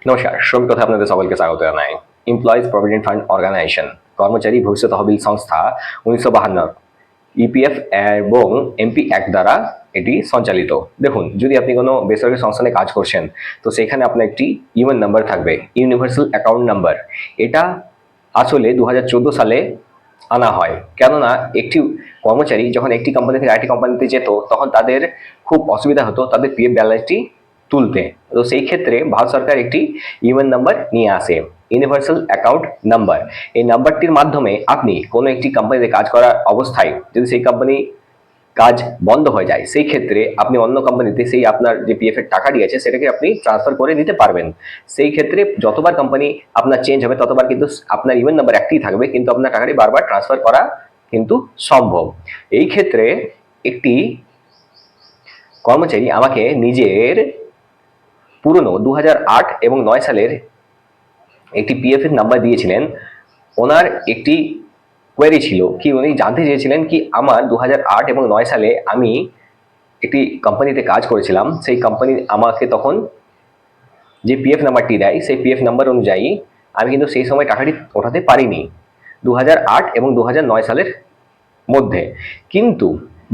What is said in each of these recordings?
নমস্কার, শ্রমিক কথা আপনাদের সকলকে স্বাগত জানাই। এমপ্লয়িজ প্রভিডেন্ট ফান্ড অর্গানাইজেশন, কর্মচারী ভবিষ্যৎ তহবিল সংস্থা 1952 ইপিএফ এবং এমপি অ্যাক্ট দ্বারা এটি সঞ্চালিত। দেখুন, যদি আপনি কোনো বেসরকারি সংস্থানে কাজ করছেন তো সেখানে আপনার একটি ইউএন নাম্বার থাকবে, ইউনিভার্সাল অ্যাকাউন্ট নাম্বার। এটা আসলে 2014 সালে আনা হয়, কেননা একটি কর্মচারী যখন একটি কোম্পানি থেকে আরেকটি কোম্পানিতে যেত তখন তাদের খুব অসুবিধা হতো তাদের পিএফ ব্যালেন্সটি তুলতে। তো সেই ক্ষেত্রে ভারত সরকার একটি ইউএন নাম্বার নিয়ে আসে, ইউনিভার্সাল অ্যাকাউন্ট নাম্বার। এই নাম্বারটির মাধ্যমে আপনি কোনো একটি কোম্পানিতে কাজ করার অবস্থায় যদি সেই কোম্পানি কাজ বন্ধ হয়ে যায়, সেই ক্ষেত্রে আপনি অন্য কোম্পানিতে সেই আপনার যে পিএফ এর টাকাটি আছে সেটাকে আপনি ট্রান্সফার করে নিতে পারবেন। সেই ক্ষেত্রে যতবার কোম্পানি আপনার চেঞ্জ হবে ততবার কিন্তু আপনার ইউএন নাম্বার একটি থাকবে, কিন্তু আপনার টাকাটি বারবার ট্রান্সফার করা কিন্তু সম্ভব। এই ক্ষেত্রে একটি কর্মচারী আমাকে নিজের পুরনো 2008 এবং 9 সালের একটি পিএফ এর নাম্বার দিয়েছিলেন। ওনার একটি কোয়েরি ছিল কি, উনি জানতে চেয়েছিলেন কি আমার 2008 এবং 9 সালে আমি একটি কোম্পানিতে কাজ করেছিলাম, সেই কোম্পানি আমাকে তখন যে পিএফ নাম্বারটি দেয় সেই পিএফ নাম্বার অনুযায়ী আমি কিন্তু সেই সময় টাকাটি ওঠাতে পারিনি 2008 এবং 2009 সালের মধ্যে। কিন্তু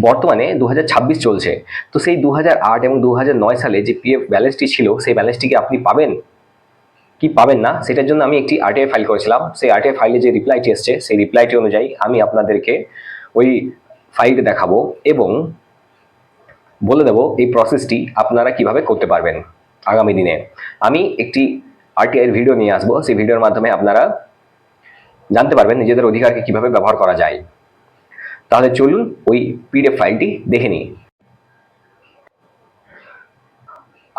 বর্তমানে 2026 চলছে, তো সেই 2008 এবং 2009 সালে যে পিএফ ব্যালেন্সটি ছিল সেই ব্যালেন্সটিকে আপনি পাবেন কি পাবেন না, সেটার জন্য আমি একটি আরটিআই ফাইল করেছিলাম। সেই আরটিআই ফাইলে যে রিপ্লাইটি এসছে সেই রিপ্লাইটি অনুযায়ী আমি আপনাদেরকে ওই ফাইলটি দেখাবো এবং বলে দেবো এই প্রসেসটি আপনারা কিভাবে করতে পারবেন আগামী দিনে। আমি একটি আরটিআই এর ভিডিও নিয়ে আসবো, সেই ভিডিওর মাধ্যমে আপনারা জানতে পারবেন নিজেদের অধিকারকে কিভাবে ব্যবহার করা যায়। তাহলে চলুন ওই পিডিএফ ফাইলটি দেখে নিই।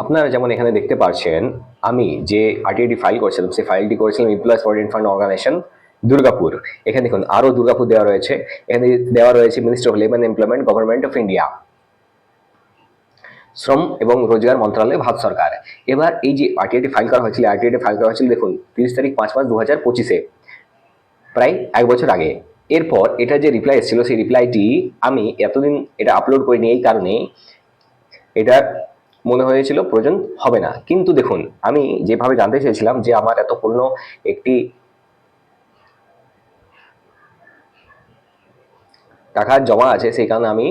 আপনারা যেমন এখানে দেখতে পাচ্ছেন, আমি যে আরটিআইটি ফাইল করেছিলাম সেই ফাইলটি করেছিলাম employees provident fund organisation, Durgapur. এখানে দেখুন আরও দুর্গাপুর দেওয়া রয়েছে, এখানে দেওয়া রয়েছে ministry of labour employment, government of India, শ্রম এবং রোজগার মন্ত্রণালয়, ভারত সরকার। এবার এই যে আরটিআইটি ফাইল করা হয়েছিল, দেখুন 30 তারিখ 5 মাস 2025-এ, প্রায় 1 বছর আগে। এরপর এটা যে রিপ্লাই এসেছিল সেই রিপ্লাইটি আমি এতদিন এটা আপলোড করিনি, এই কারণে এটা মনে হয়েছিল প্রয়োজন হবে না। কিন্তু দেখুন, আমি যেভাবে জানতে চেয়েছিলাম যে আমার এত পূর্ণ একটি টাকা জমা আছে, সেই কারণে আমি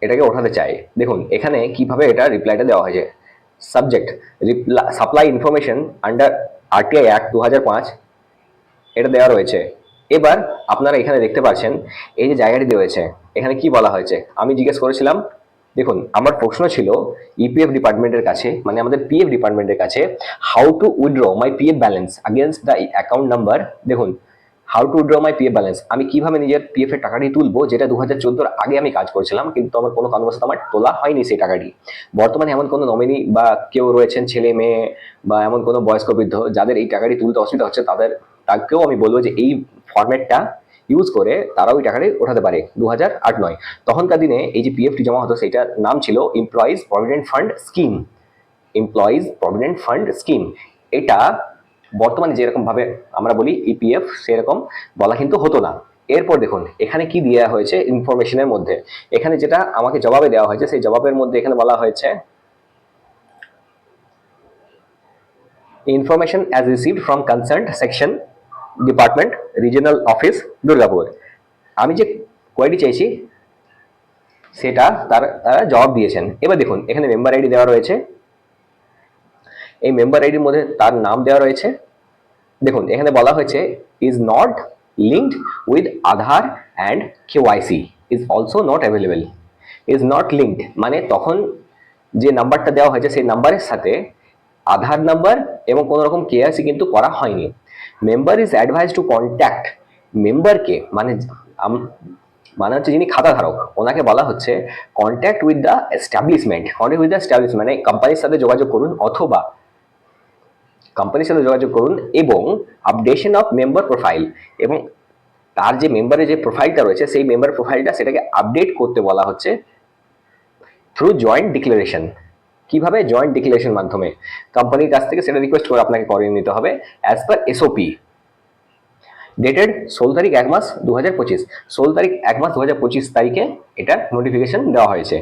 এটাকে ওঠাতে চাই। দেখুন এখানে কিভাবে এটা রিপ্লাইটা দেওয়া হয়েছে। Subject supply information under RTI act 2005, এটা দেওয়া রয়েছে। এবার আপনারা এখানে দেখতে পাচ্ছেন এই যে জায়গাটি দেওয়া হয়েছে, এখানে কি বলা হয়েছে আমি জিজ্ঞেস করেছিলাম। দেখুন আমার প্রশ্ন ছিল ইপিএফ ডিপার্টমেন্টের কাছে, মানে আমাদের পিএফ ডিপার্টমেন্টের কাছে, how to withdraw my PF balance against the account number. দেখুন how to withdraw my PF balance, আমি কিভাবে নিজের পিএফ এর টাকাটি তুলবো, যেটা 2014 আগে আমি কাজ করছিলাম কিন্তু আমার কোনো কারণবশত আমার তোলা হয়নি সেই টাকাটি। বর্তমানে এমন কোনো নমিনি বা কেউ রয়েছেন, ছেলে মেয়ে বা এমন কোনো বয়স্ক বৃদ্ধ যাদের এই টাকাটি তুলতে অসুবিধা হচ্ছে, তাকেও আমি বলবো যে এই ফরম্যাটটা ইউজ করে তারাও ওই টাকাটি ওঠাতে পারে। 2008-9 তখনকার দিনে এই যে পিএফটি জমা হতো সেটার নাম ছিল employees provident fund scheme, employees provident fund scheme. এটা বর্তমানে যেরকম ভাবে আমরা বলি ইপিএফ সেরকম বলা কিন্তু হতো না। এরপর দেখুন এখানে কি দেওয়া হয়েছে ইনফরমেশনের মধ্যে, এখানে যেটা আমাকে জবাবে দেওয়া হয়েছে সেই জবাবের মধ্যে এখানে বলা হয়েছে information as received from concerned section department regional office Durgapur. আমি যে কোয়েরি চাইছি সেটা তারা জবাব দিয়েছেন। এবার দেখুন এখানে মেম্বার আইডি দেওয়া রয়েছে, এই মেম্বার আইডির মধ্যে তার নাম দেওয়া রয়েছে। দেখুন এখানে বলা হয়েছে is not linked with Aadhaar and KYC is also not available. Is not linked মানে তখন যে নাম্বারটা দেওয়া হয়েছে সেই নাম্বারের সাথে আধার নাম্বার এবং কোনো রকম কেওয়াইসি কিন্তু করা হয়নি। Member is advise to contact, মেম্বারকে মানে হচ্ছে যিনি খাতাধারক ওনাকে বলা হচ্ছে কন্ট্যাক্ট উইথ দ্য এস্টাবলিশমেন্ট, মানে কোম্পানির সাথে যোগাযোগ করুন অথবা কোম্পানির সাথে যোগাযোগ করুন এবং আপডেশন অফ মেম্বার প্রোফাইল, এবং তার যে মেম্বারের যে প্রোফাইলটা রয়েছে সেই মেম্বার প্রোফাইলটা সেটাকে আপডেট করতে বলা হচ্ছে থ্রু জয়েন্ট ডিক্লারেশন। কিভাবে? জয়েন্ট ডিক্লারেশন মাধ্যমে কোম্পানির কাছ থেকে সেটা রিকোয়েস্ট করে আপনাকে করিয়ে নিতে হবে অ্যাজ পার এসওপি। ডেটেড 16 তারিখ 1 মাস 2025, 16 তারিখ 1 মাস 2025 তারিখে এটা নোটিফিকেশন দেওয়া হয়েছে।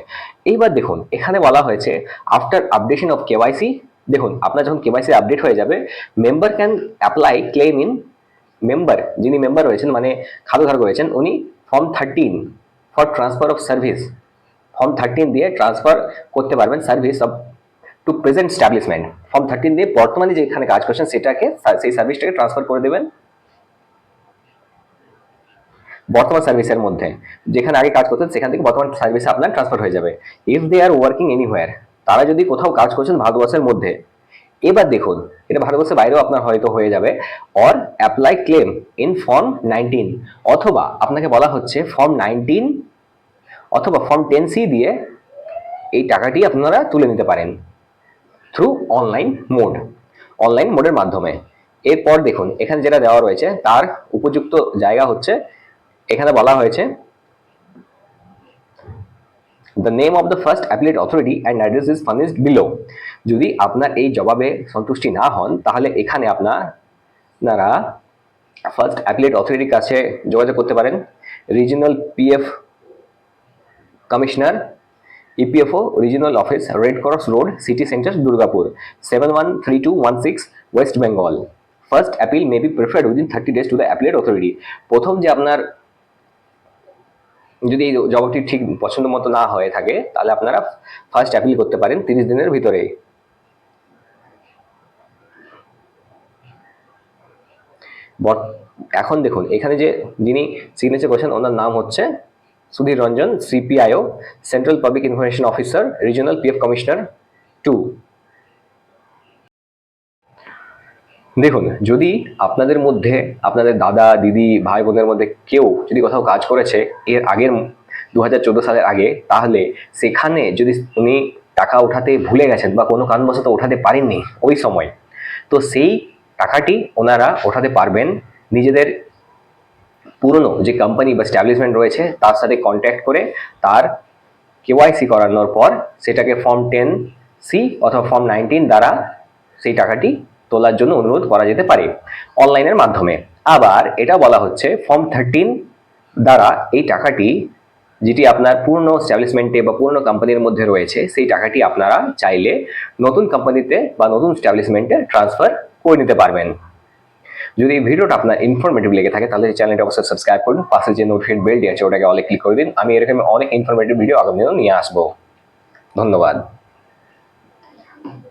এইবার দেখুন এখানে বলা হয়েছে আফটার আপডেশন অফ কেওয়াইসি দেখুন আপনার যখন কেওয়াইসি আপডেট হয়ে যাবে, member can apply claim in, member যিনি মেম্বার রয়েছেন মানে খাতাধারক রয়েছেন, উনি form 13 for transfer of service, form 13 দিয়ে ট্রান্সফার করতে পারবেন service of to present establishment. Form 13 দিয়ে বর্তমানে যেখানে কাজ করছেন সেটাকে, সেই সার্ভিসটাকে ট্রান্সফার করে দেবেন বর্তমান সার্ভিসের মধ্যে, যেখানে আগে কাজ করতেন সেখান থেকে বর্তমান সার্ভিসে আপনার ট্রান্সফার হয়ে যাবে। If they are working anywhere, তারা যদি কোথাও কাজ করছেন ভারতবর্ষের মধ্যে, এবার দেখুন এটা ভারতবর্ষের বাইরেও আপনার হয়তো হয়ে যাবে, or apply claim in form 19, অথবা আপনাকে বলা হচ্ছে ফর্ম 19 অথবা ফর্ম 10C দিয়ে এই টাকাটি আপনারা তুলে নিতে পারেন থ্রু অনলাইন মোড, অনলাইন মোডের মাধ্যমে। এরপর দেখুন এখানে যেটা দেওয়া রয়েছে তার উপযুক্ত জায়গা হচ্ছে, এখানে বলা হয়েছে the name of the first appellate authority and address is furnished below. যদি আপনার এই জবাবে সন্তুষ্টি না হন তাহলে এখানে আপনারা ফার্স্ট অ্যাপিলেট অথরিটির কাছে যোগাযোগ করতে পারেন। Regional PF commissioner, EPFO regional office, red cross road, city centre, Durgapur, 713216, West Bengal. First appeal may be preferred within 30 days to the appellate authority. প্রথম যে আপনার যদি এই জবাবটি ঠিক পছন্দ মতো না হয়ে থাকে তাহলে আপনারা ফার্স্ট অ্যাপিল করতে পারেন 30 দিনের ভিতরে। এখন দেখুন এখানে যে যিনি সিগনেচার করেছেন ওনার নাম হচ্ছে Sudhir Ranjan, CPIO, central public information officer, regional PF commissioner 2। দেখুন যদি আপনাদের মধ্যে আপনাদের দাদা দিদি ভাই বোনের মধ্যে কেউ যদি কোথাও কাজ করেছে এর আগের 2014 সালের আগে, তাহলে সেখানে যদি উনি টাকা ওঠাতে ভুলে গেছেন বা কোনো কারণবশত ওঠাতে পারেননি ওই সময়, তো সেই টাকাটি ওনারা ওঠাতে পারবেন নিজেদের পুরনো যে কোম্পানি বা স্ট্যাবলিশমেন্ট রয়েছে তার সাথে কন্ট্যাক্ট করে, তার কেওয়াইসি করানোর পর সেটাকে ফর্ম 10C অথবা ফর্ম 19 দ্বারা সেই টাকাটি তোলার জন্য অনুরোধ করা যেতে পারে অনলাইনের মাধ্যমে। আবার এটা বলা হচ্ছে ফর্ম 13 দ্বারা এই টাকাটি যেটি আপনার পুরনো স্ট্যাবলিশমেন্টে বা পুরনো কোম্পানির মধ্যে রয়েছে সেই টাকাটি আপনারা চাইলে নতুন কোম্পানিতে বা নতুন স্ট্যাবলিশমেন্টে ট্রান্সফার করে নিতে পারবেন। যদি এই ভিডিওটা আপনার ইনফরমেটিভ লেগে থাকে তাহলে চ্যানেলটা অবশ্যই সাবস্ক্রাইব করুন, পাশে যে নোটিফিকেশন বেলটি আছে ওটাকে অলে ক্লিক করে দিন। আমি এরকম অনেক ইনফরমেটিভ ভিডিও আগামী দিনে নিয়ে আসবো। ধন্যবাদ।